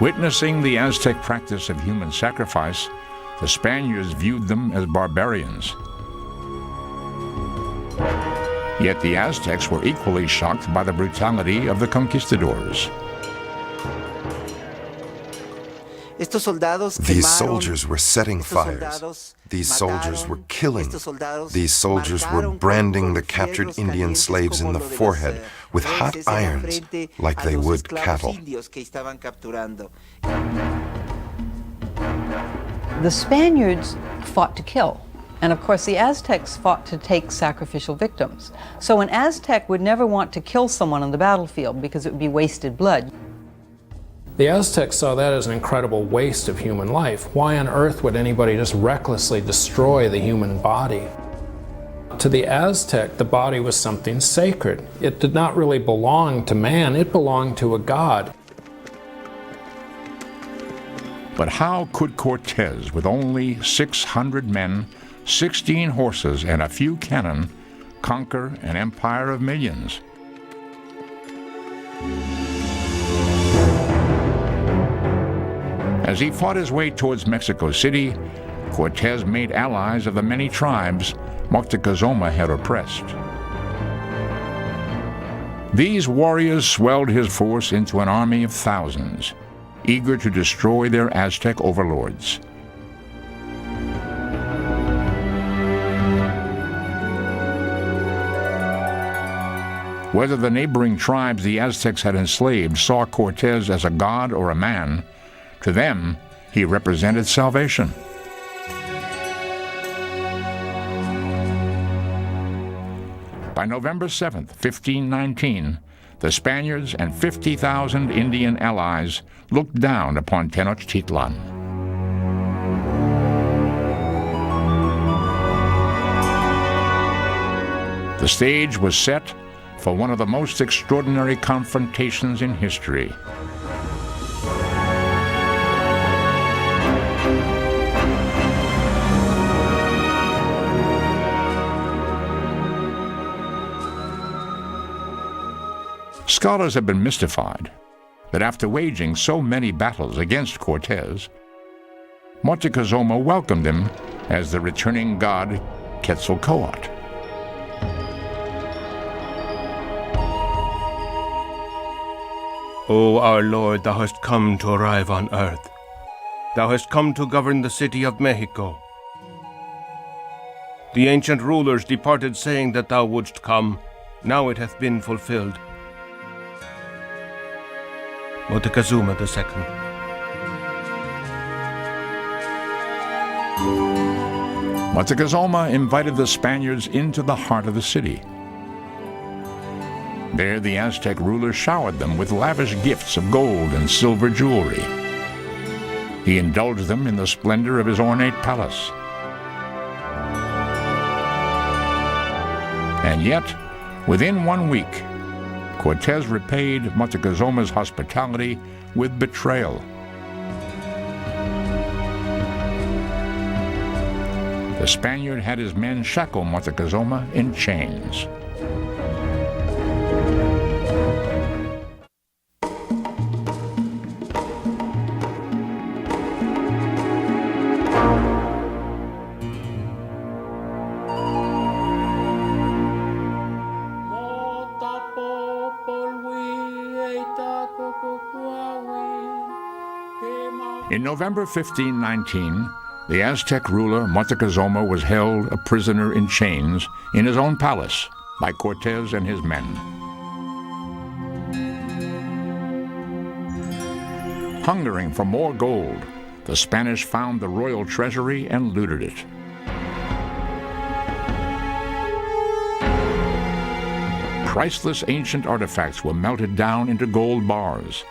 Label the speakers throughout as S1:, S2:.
S1: Witnessing the Aztec practice of human sacrifice, the Spaniards viewed them as barbarians. Yet the Aztecs were equally shocked by the brutality of the conquistadors.
S2: These soldiers were setting fires. These soldiers were killing. These soldiers were branding the captured Indian slaves in the forehead with hot irons like they would cattle.
S3: The Spaniards fought to kill. And of course, the Aztecs fought to take sacrificial victims. So an Aztec would never want to kill someone on the battlefield because it would be wasted blood.
S4: The Aztecs saw that as an incredible waste of human life. Why on earth would anybody just recklessly destroy the human body? To the Aztec, the body was something sacred. It did not really belong to man, it belonged to a god.
S1: But how could Cortez, with only 600 men, 16 horses, and a few cannon, conquer an empire of millions? As he fought his way towards Mexico City, Cortez made allies of the many tribes Moctezuma had oppressed. These warriors swelled his force into an army of thousands, eager to destroy their Aztec overlords. Whether the neighboring tribes the Aztecs had enslaved saw Cortez as a god or a man, to them, he represented salvation. By November 7th, 1519, the Spaniards and 50,000 Indian allies looked down upon Tenochtitlan. The stage was set for one of the most extraordinary confrontations in history. Scholars have been mystified that after waging so many battles against Cortez, Moctezuma welcomed him as the returning god Quetzalcoatl.
S5: O our Lord, thou hast come to arrive on earth. Thou hast come to govern the city of Mexico. The ancient rulers departed saying that thou wouldst come. Now it hath been fulfilled. Moctezuma II.
S1: Moctezuma invited the Spaniards into the heart of the city. There the Aztec ruler showered them with lavish gifts of gold and silver jewelry. He indulged them in the splendor of his ornate palace. And yet, within 1 week, Cortez repaid Moctezuma's hospitality with betrayal. The Spaniard had his men shackle Moctezuma in chains. In November 1519, the Aztec ruler Moctezuma was held a prisoner in chains in his own palace by Cortez and his men. Hungering for more gold, the Spanish found the royal treasury and looted it. Priceless ancient artifacts were melted down into gold bars.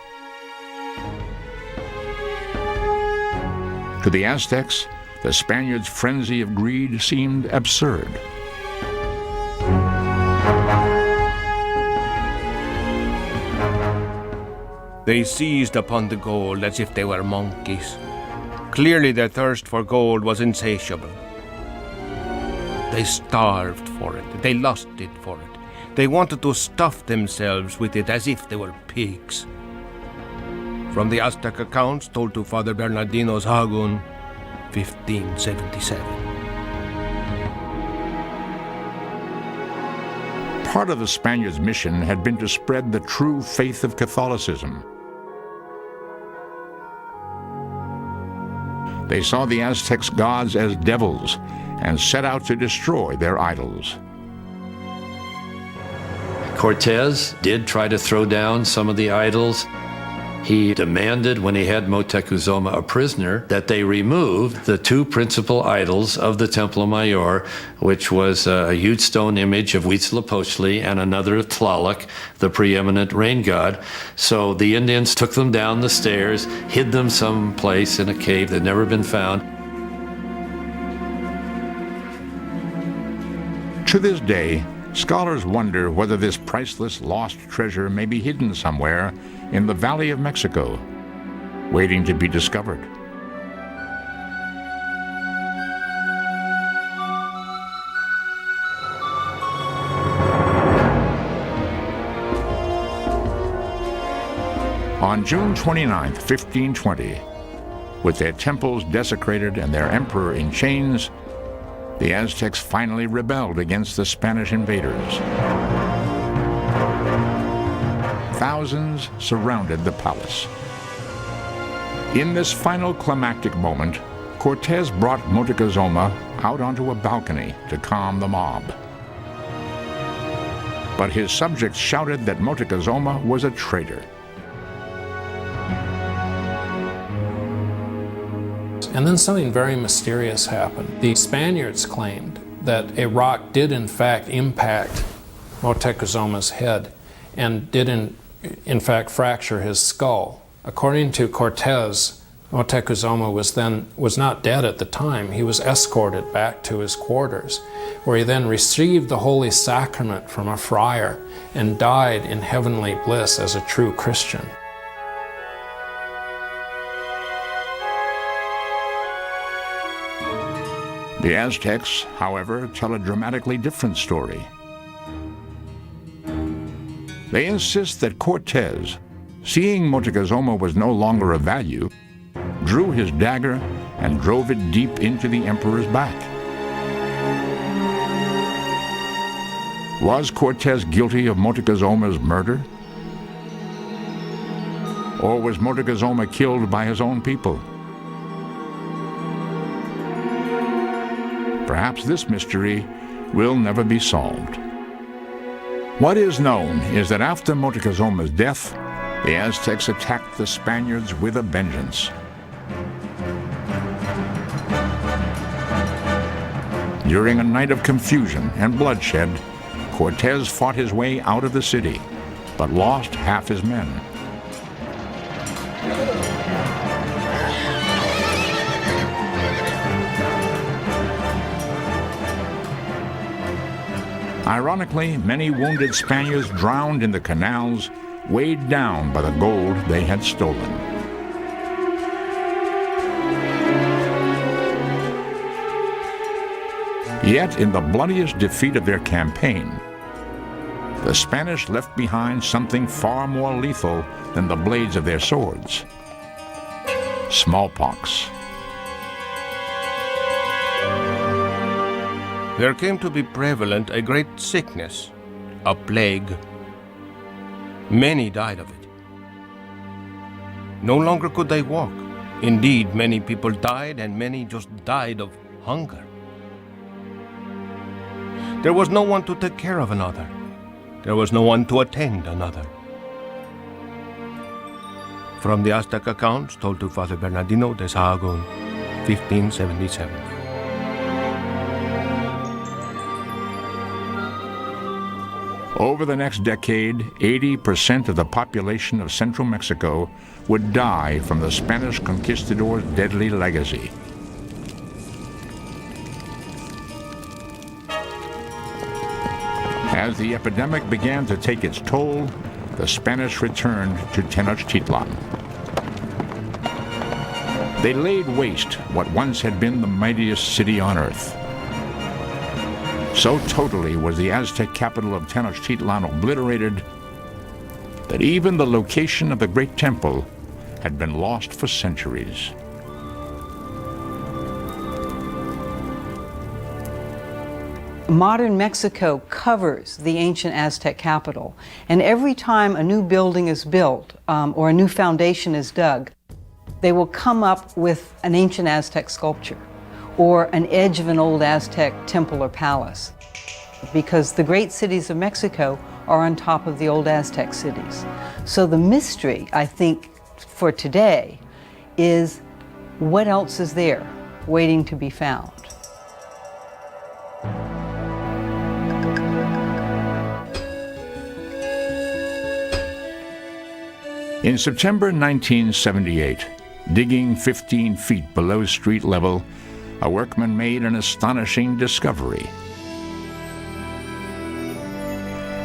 S1: To the Aztecs, the Spaniards' frenzy of greed seemed absurd.
S5: They seized upon the gold as if they were monkeys. Clearly their thirst for gold was insatiable. They starved for it. They lusted for it. They wanted to stuff themselves with it as if they were pigs. From the Aztec accounts told to Father Bernardino Sahagún, 1577.
S1: Part of the Spaniards' mission had been to spread the true faith of Catholicism. They saw the Aztecs' gods as devils and set out to destroy their idols.
S6: Cortez did try to throw down some of the idols. He demanded, when he had Moctezuma a prisoner, that they remove the two principal idols of the Templo Mayor, which was a huge stone image of Huitzilopochtli and another Tlaloc, the preeminent rain god. So the Indians took them down the stairs, hid them someplace in a cave that had never been found.
S1: To this day, scholars wonder whether this priceless lost treasure may be hidden somewhere in the Valley of Mexico, waiting to be discovered. On June 29, 1520, with their temples desecrated and their emperor in chains, the Aztecs finally rebelled against the Spanish invaders. Thousands surrounded the palace. In this final climactic moment, Cortez brought Moctezuma out onto a balcony to calm the mob. But his subjects shouted that Moctezuma was a traitor.
S4: And then something very mysterious happened. The Spaniards claimed that a rock did in fact impact Moctezuma's head and did in fact fracture his skull. According to Cortez, Moctezuma was not dead at the time. He was escorted back to his quarters, where he then received the Holy Sacrament from a friar and died in heavenly bliss as a true Christian.
S1: The Aztecs, however, tell a dramatically different story. They insist that Cortez, seeing Moctezuma was no longer of value, drew his dagger and drove it deep into the emperor's back. Was Cortez guilty of Moctezuma's murder? Or was Moctezuma killed by his own people? Perhaps this mystery will never be solved. What is known is that after Moctezuma's death, the Aztecs attacked the Spaniards with a vengeance. During a night of confusion and bloodshed, Cortez fought his way out of the city, but lost half his men. Ironically, many wounded Spaniards drowned in the canals, weighed down by the gold they had stolen. Yet, in the bloodiest defeat of their campaign, the Spanish left behind something far more lethal than the blades of their swords: smallpox.
S5: There came to be prevalent a great sickness, a plague. Many died of it. No longer could they walk. Indeed, many people died, and many just died of hunger. There was no one to take care of another. There was no one to attend another. From the Aztec accounts told to Father Bernardino de Sahagún, 1577.
S1: Over the next decade, 80% of the population of central Mexico would die from the Spanish conquistadors' deadly legacy. As the epidemic began to take its toll, the Spanish returned to Tenochtitlan. They laid waste what once had been the mightiest city on earth. So totally was the Aztec capital of Tenochtitlan obliterated that even the location of the great temple had been lost for centuries.
S3: Modern Mexico covers the ancient Aztec capital, and every time a new building is built or a new foundation is dug, they will come up with an ancient Aztec sculpture or an edge of an old Aztec temple or palace, because the great cities of Mexico are on top of the old Aztec cities. So the mystery, I think, for today is what else is there waiting to be found?
S1: In September 1978, digging 15 feet below street level, a workman made an astonishing discovery.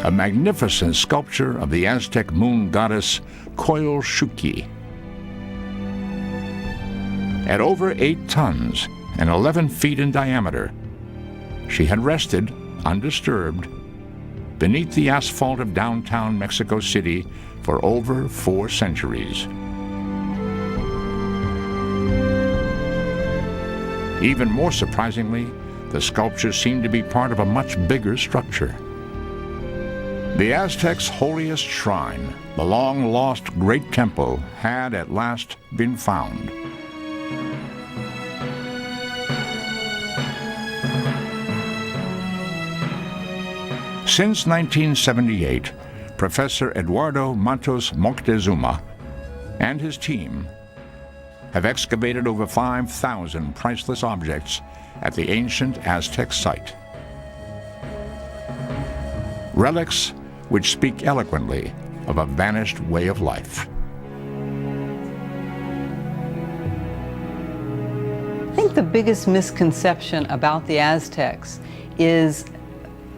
S1: A magnificent sculpture of the Aztec moon goddess Coyolxauhqui. At over 8 tons and 11 feet in diameter, she had rested, undisturbed, beneath the asphalt of downtown Mexico City for over 4 centuries. Even more surprisingly, the sculpture seemed to be part of a much bigger structure. The Aztecs' holiest shrine, the long-lost Great Temple, had at last been found. Since 1978, Professor Eduardo Matos Moctezuma and his team have excavated over 5,000 priceless objects at the ancient Aztec site. Relics which speak eloquently of a vanished way of life.
S3: I think the biggest misconception about the Aztecs is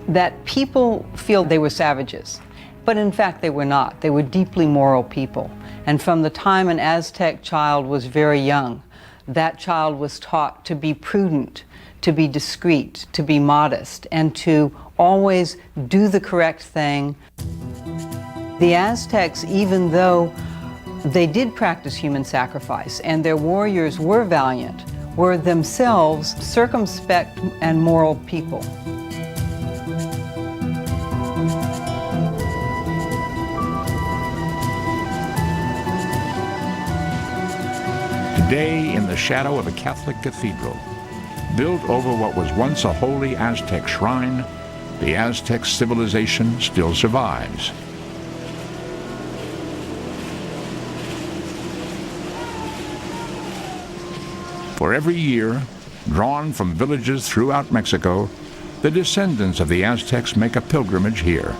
S3: that people feel they were savages. But in fact, they were not. They were deeply moral people. And from the time an Aztec child was very young, that child was taught to be prudent, to be discreet, to be modest, and to always do the correct thing. The Aztecs, even though they did practice human sacrifice and their warriors were valiant, were themselves circumspect and moral people.
S1: Today, in the shadow of a Catholic cathedral, built over what was once a holy Aztec shrine, the Aztec civilization still survives. For every year, drawn from villages throughout Mexico, the descendants of the Aztecs make a pilgrimage here.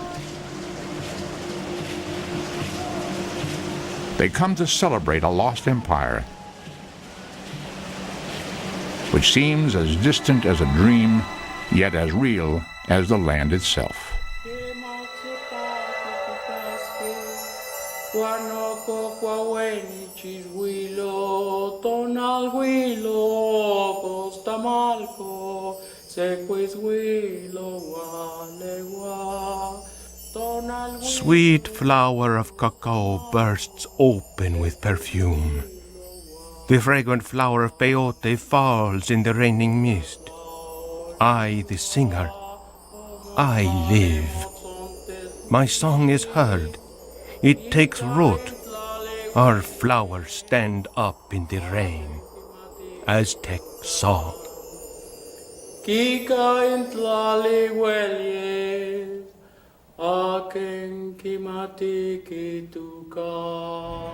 S1: They come to celebrate a lost empire, which seems as distant as a dream, yet as real as the land itself.
S5: Sweet flower of cacao bursts open with perfume. The fragrant flower of peyote falls in the raining mist. I, the singer, I live. My song is heard. It takes root. Our flowers stand up in the rain. Aztec song. Kika intlali huelies, aken kimatiki tuka.